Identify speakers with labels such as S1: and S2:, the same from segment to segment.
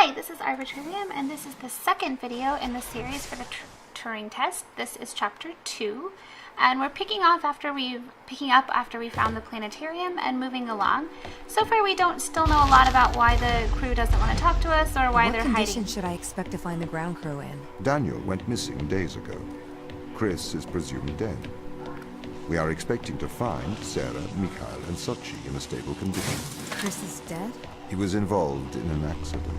S1: Hi, this is Arbitrarium, and this is the second video in the series for the Turing Test. This is chapter 2, and we're picking up after we found the planetarium and moving along. So far, we don't still know a lot about why the crew doesn't want to talk to us or why they're hiding.
S2: What condition should I expect to find the ground crew in?
S3: Daniel went missing days ago. Chris is presumed dead. We are expecting to find Sarah, Mikhail, and Sochi in a stable condition.
S2: Chris is dead?
S3: He was involved in an accident.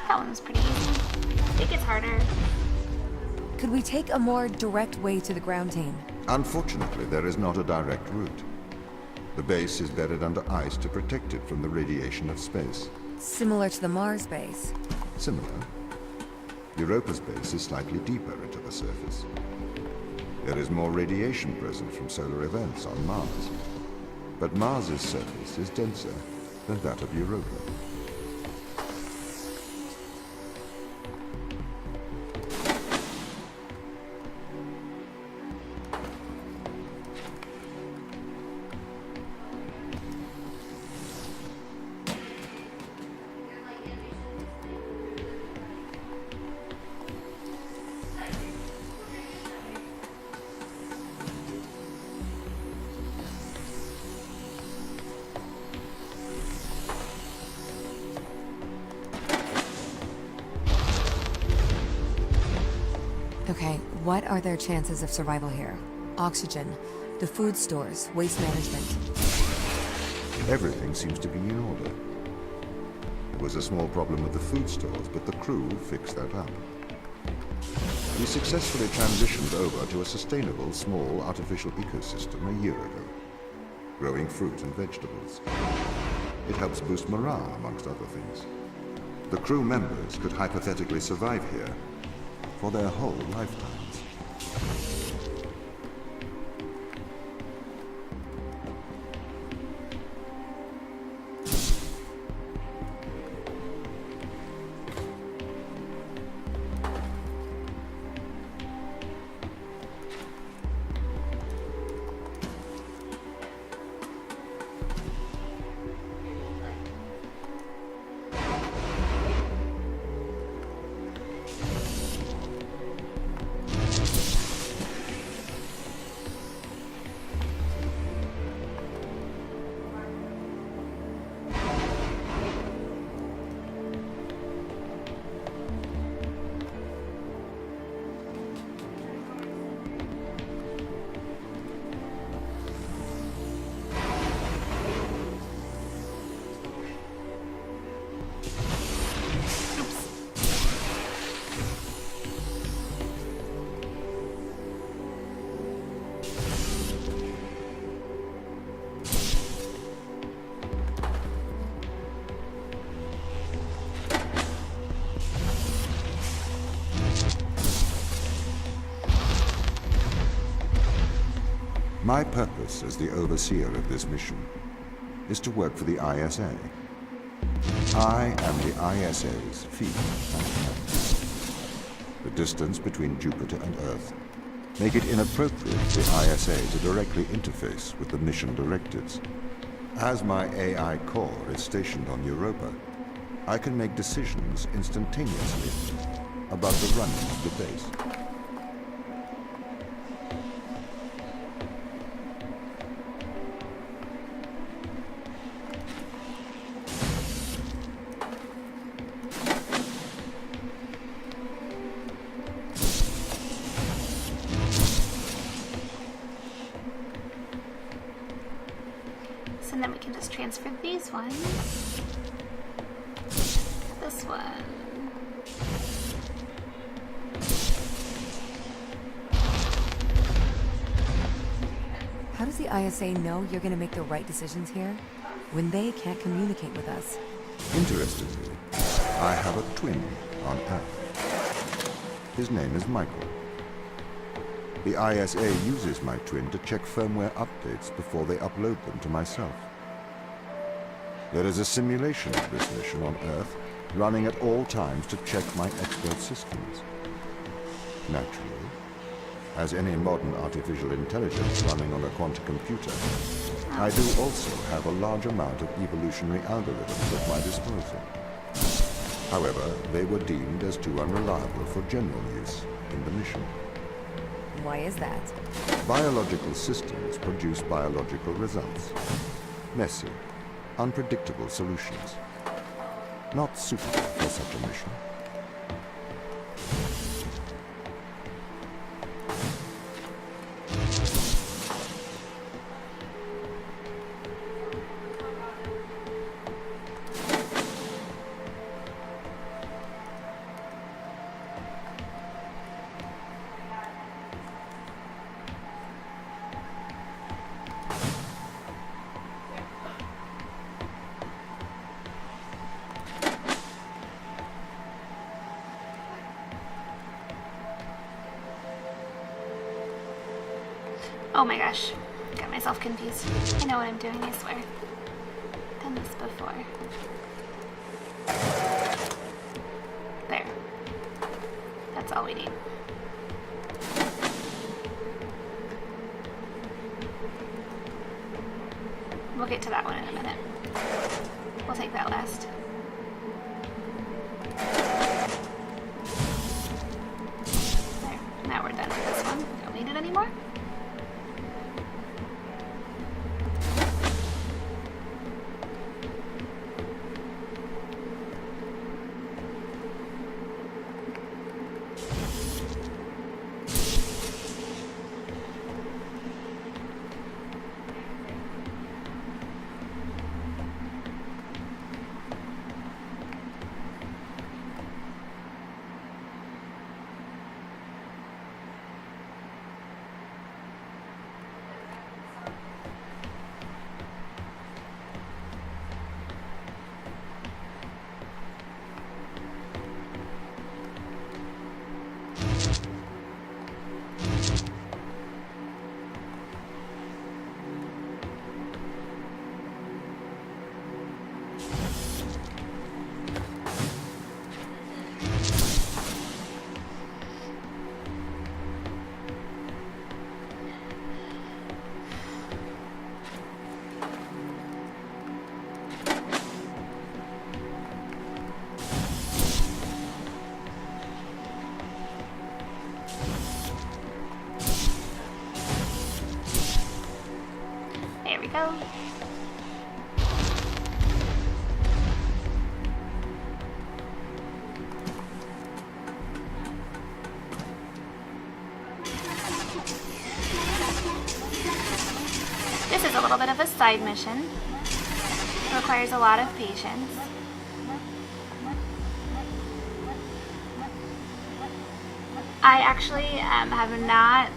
S1: That one was pretty easy. I think it's harder.
S2: Could we take a more direct way to the ground team?
S3: Unfortunately, there is not a direct route. The base is buried under ice to protect it from the radiation of space.
S2: Similar to the Mars base.
S3: Similar. Europa's base is slightly deeper into the surface. There is more radiation present from solar events on Mars. But Mars's surface is denser than that of Europa.
S2: Okay, what are their chances of survival here? Oxygen, the food stores, waste management.
S3: Everything seems to be in order. There was a small problem with the food stores, but the crew fixed that up. We successfully transitioned over to a sustainable, small, artificial ecosystem a year ago, growing fruit and vegetables. It helps boost morale, amongst other things. The crew members could hypothetically survive here for their whole lifetimes. My purpose as the overseer of this mission is to work for the ISA. I am the ISA's feet and hands. The distance between Jupiter and Earth make it inappropriate for the ISA to directly interface with the mission directives. As my AI core is stationed on Europa, I can make decisions instantaneously about the running of the base.
S1: And then we can just transfer these ones. This one.
S2: How does the ISA know you're gonna make the right decisions here when they can't communicate with us?
S3: Interestingly, I have a twin on Earth. His name is Michael. The ISA uses my twin to check firmware updates before they upload them to myself. There is a simulation of this mission on Earth, running at all times to check my expert systems. Naturally, as any modern artificial intelligence running on a quantum computer, I do also have a large amount of evolutionary algorithms at my disposal. However, they were deemed as too unreliable for general use in the mission.
S2: Why is that?
S3: Biological systems produce biological results. Messy, unpredictable solutions. Not suitable for such a mission.
S1: Oh my gosh, got myself confused. I know what I'm doing, I swear. Done this before. There. That's all we need. We'll get to that one in a minute. We'll take that last. There. Now we're done with this one. Don't need it anymore. There we go. This is a little bit of a side mission. It requires a lot of patience. I actually have not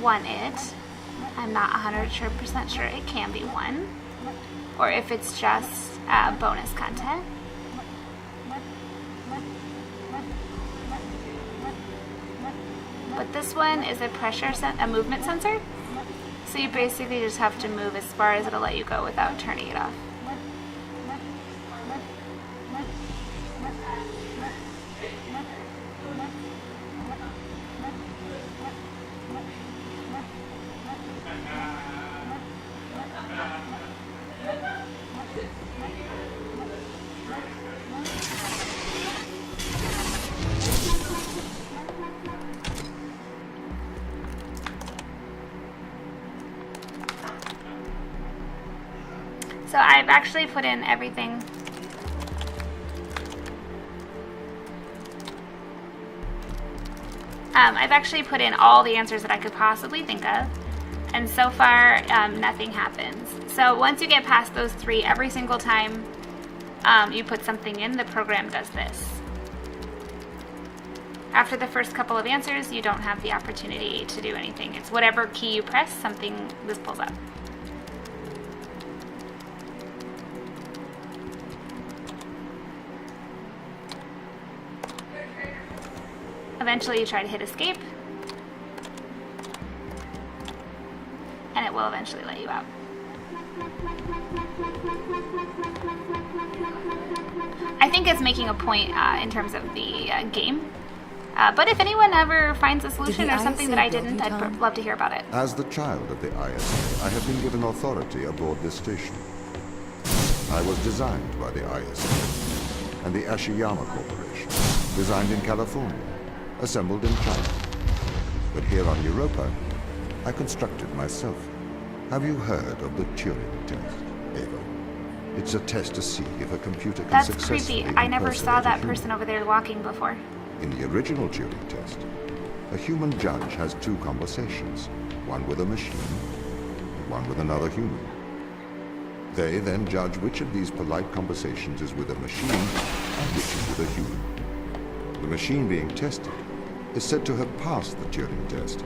S1: won it. I'm not 100% sure it can be won, or if it's just bonus content. But this one is a movement sensor, so you basically just have to move as far as it'll let you go without turning it off. So I've actually put in everything. I've actually put in all the answers that I could possibly think of, and so far nothing happens. So once you get past those three, every single time you put something in, the program does this. After the first couple of answers, you don't have the opportunity to do anything. It's whatever key you press, this pulls up. Eventually you try to hit escape, and it will eventually let you out. I think it's making a point in terms of the game. But if anyone ever finds a solution or something that I didn't, I'd love to hear about it.
S3: As the child of the ISA, I have been given authority aboard this station. I was designed by the ISA and the Ashiyama Corporation, designed in California, assembled in China. But here on Europa, I constructed myself. Have you heard of the Turing Test, Ava? It's a test to see if a computer can successfully
S1: That's creepy. I never saw that
S3: impersonate a human.
S1: person over there walking before.
S3: In the original Turing test, a human judge has two conversations, one with a machine and one with another human. They then judge which of these polite conversations is with a machine and which is with a human. The machine being tested is said to have passed the Turing test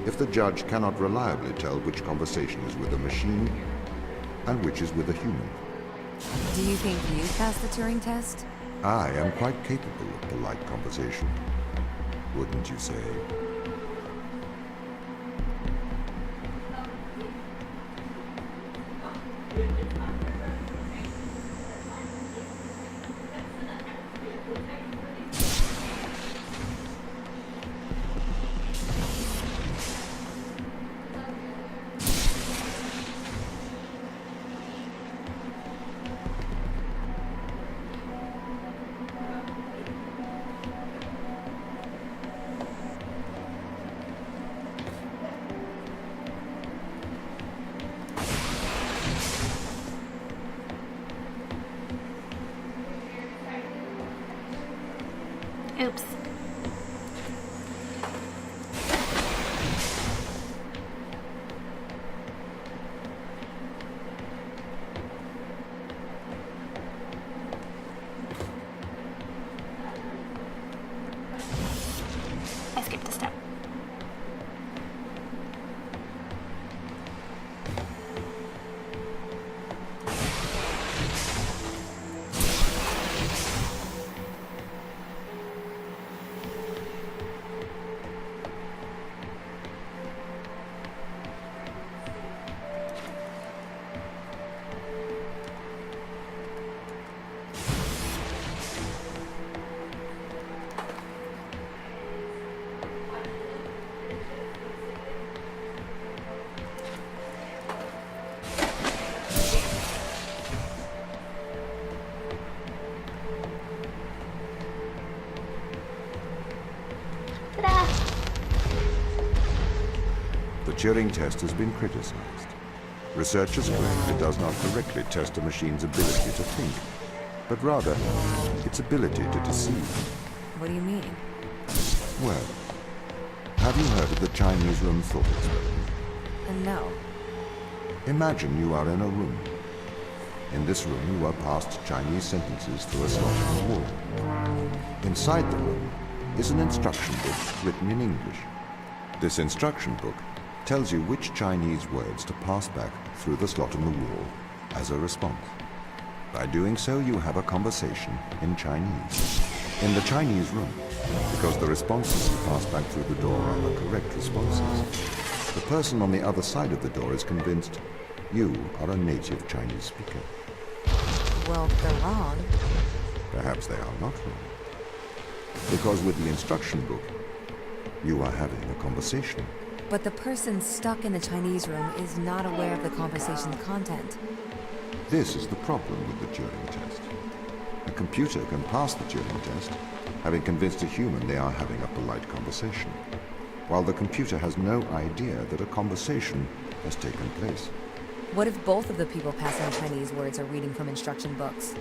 S3: if the judge cannot reliably tell which conversation is with a machine and which is with a human.
S2: Do you think you passed the Turing test?
S3: I am quite capable of polite conversation, wouldn't you say?
S1: Oops. I skipped a step. Ta-da!
S3: The Turing test has been criticized. Researchers claim it does not correctly test a machine's ability to think, but rather its ability to deceive.
S2: What do you mean?
S3: Well, have you heard of the Chinese room thought experiment?
S2: No.
S3: Imagine you are in a room. In this room, you are passed Chinese sentences through a slot in the wall. Inside the room is an instruction book written in English. This instruction book tells you which Chinese words to pass back through the slot in the wall as a response. By doing so, you have a conversation in Chinese. In the Chinese room, because the responses you pass back through the door are the correct responses, the person on the other side of the door is convinced you are a native Chinese speaker.
S2: Well, they're wrong.
S3: Perhaps they are not wrong. Because with the instruction book, you are having a conversation.
S2: But the person stuck in the Chinese room is not aware of the conversation's content.
S3: This is the problem with the Turing test. A computer can pass the Turing test, having convinced a human they are having a polite conversation, while the computer has no idea that a conversation has taken place.
S2: What if both of the people passing Chinese words are reading from instruction books?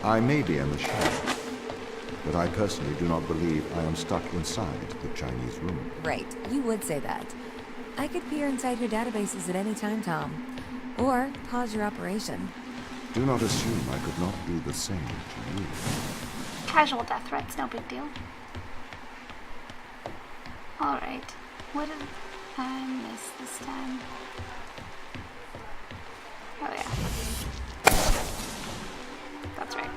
S3: I may be in the shadow, but I personally do not believe I am stuck inside the Chinese room.
S2: Right, you would say that. I could peer inside your databases at any time, Tom. Or pause your operation.
S3: Do not assume I could not do the same to you.
S1: Casual death threats, no big deal. Alright. What did I miss this time? Oh yeah. That's right.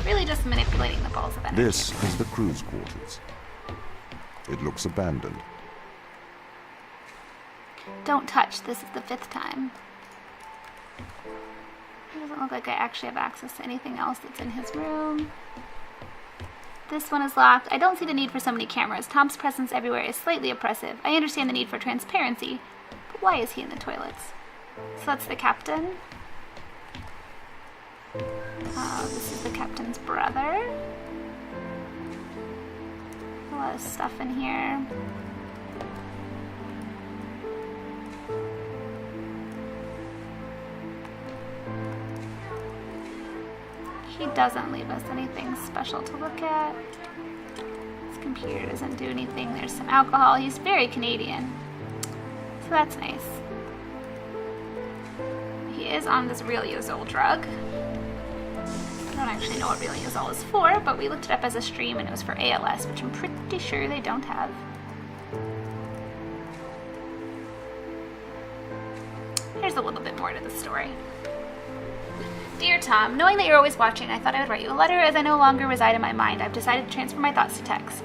S1: Really just manipulating the balls of energy.
S3: This is the crew's quarters. It looks abandoned.
S1: Don't touch. This is the 5th time. It doesn't look like I actually have access to anything else that's in his room. This one is locked. I don't see the need for so many cameras. Tom's presence everywhere is slightly oppressive. I understand the need for transparency, but why is he in the toilets? So that's the captain. This is the captain's brother. A lot of stuff in here. He doesn't leave us anything special to look at. His computer doesn't do anything. There's some alcohol. He's very Canadian, so that's nice. He is on this Realiazole drug. I don't actually know what Realiazole is for, but we looked it up as a stream and it was for ALS, which I'm pretty sure they don't have. Here's a little bit more to the story. Dear Tom, knowing that you're always watching, I thought I would write you a letter. As I no longer reside in my mind, I've decided to transfer my thoughts to text.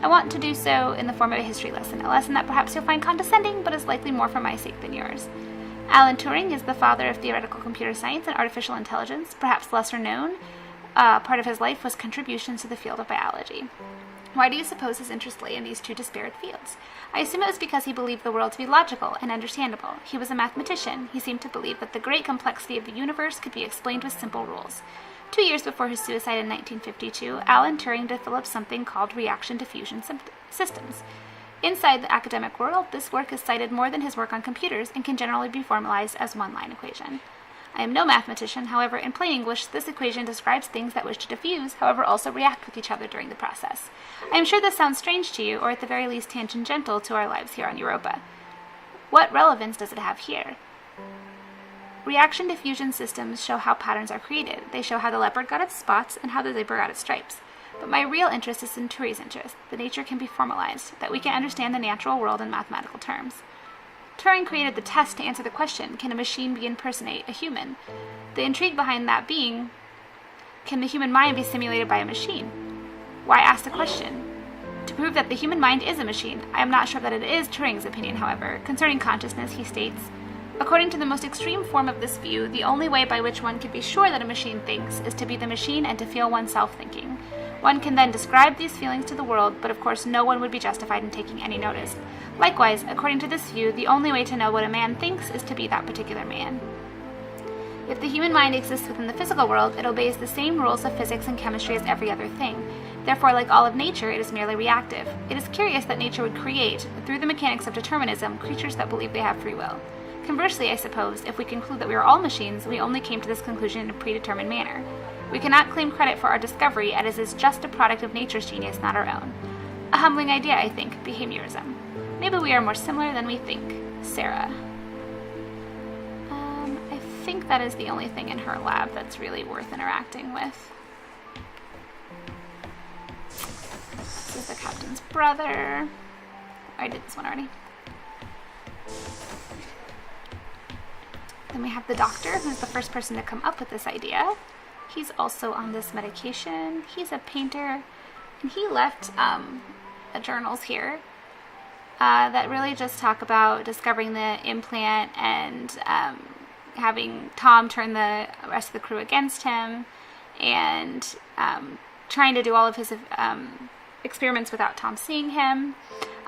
S1: I want to do so in the form of a history lesson, a lesson that perhaps you'll find condescending, but is likely more for my sake than yours. Alan Turing is the father of theoretical computer science and artificial intelligence. Perhaps lesser known, part of his life was contributions to the field of biology. Why do you suppose his interest lay in these two disparate fields? I assume it was because he believed the world to be logical and understandable. He was a mathematician. He seemed to believe that the great complexity of the universe could be explained with simple rules. 2 years before his suicide in 1952, Alan Turing developed something called reaction diffusion systems. Inside the academic world, this work is cited more than his work on computers and can generally be formalized as one-line equation. I am no mathematician, however, in plain English, this equation describes things that wish to diffuse, however also react with each other during the process. I am sure this sounds strange to you, or at the very least tangential to our lives here on Europa. What relevance does it have here? Reaction diffusion systems show how patterns are created. They show how the leopard got its spots and how the zebra got its stripes. But my real interest is in Turing's interest, that nature can be formalized, that we can understand the natural world in mathematical terms. Turing created the test to answer the question, can a machine impersonate a human? The intrigue behind that being, can the human mind be simulated by a machine? Why ask the question? To prove that the human mind is a machine. I am not sure that it is Turing's opinion, however. Concerning consciousness, he states, according to the most extreme form of this view, the only way by which one can be sure that a machine thinks is to be the machine and to feel oneself thinking. One can then describe these feelings to the world, but of course no one would be justified in taking any notice. Likewise, according to this view, the only way to know what a man thinks is to be that particular man. If the human mind exists within the physical world, it obeys the same rules of physics and chemistry as every other thing. Therefore, like all of nature, it is merely reactive. It is curious that nature would create, through the mechanics of determinism, creatures that believe they have free will. Conversely, I suppose, if we conclude that we are all machines, we only came to this conclusion in a predetermined manner. We cannot claim credit for our discovery, as it is just a product of nature's genius, not our own. A humbling idea, I think, behaviorism. Maybe we are more similar than we think. Sarah. I think that is the only thing in her lab that's really worth interacting with. This is the captain's brother. I did this one already. Then we have the doctor, who's the first person to come up with this idea. He's also on this medication. He's a painter, and he left journals here that really just talk about discovering the implant and having Tom turn the rest of the crew against him, and trying to do all of his experiments without Tom seeing him.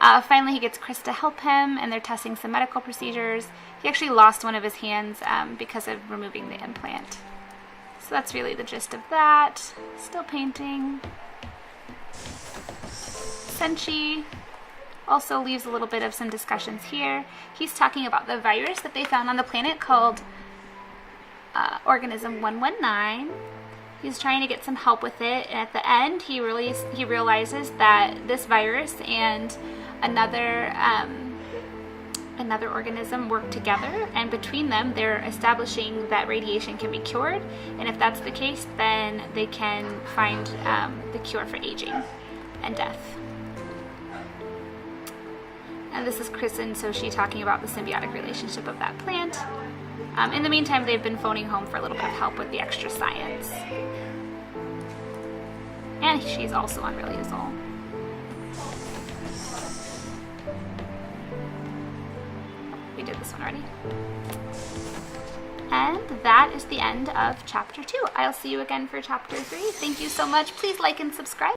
S1: Finally, he gets Chris to help him, and they're testing some medical procedures. He actually lost one of his hands because of removing the implant. So that's really the gist of that. Still painting. Senshi also leaves a little bit of some discussions here. He's talking about the virus that they found on the planet called Organism 119. He's trying to get some help with it, and at the end he realizes that this virus and another organism work together, and between them they're establishing that radiation can be cured, and if that's the case, then they can find the cure for aging and death. And this is Chris and Soshi talking about the symbiotic relationship of that plant. In the meantime, they've been phoning home for a little bit of help with the extra science. And she's also on Reliazole. We did this one already. And that is the end of chapter 2. I'll see you again for chapter 3. Thank you so much. Please like and subscribe.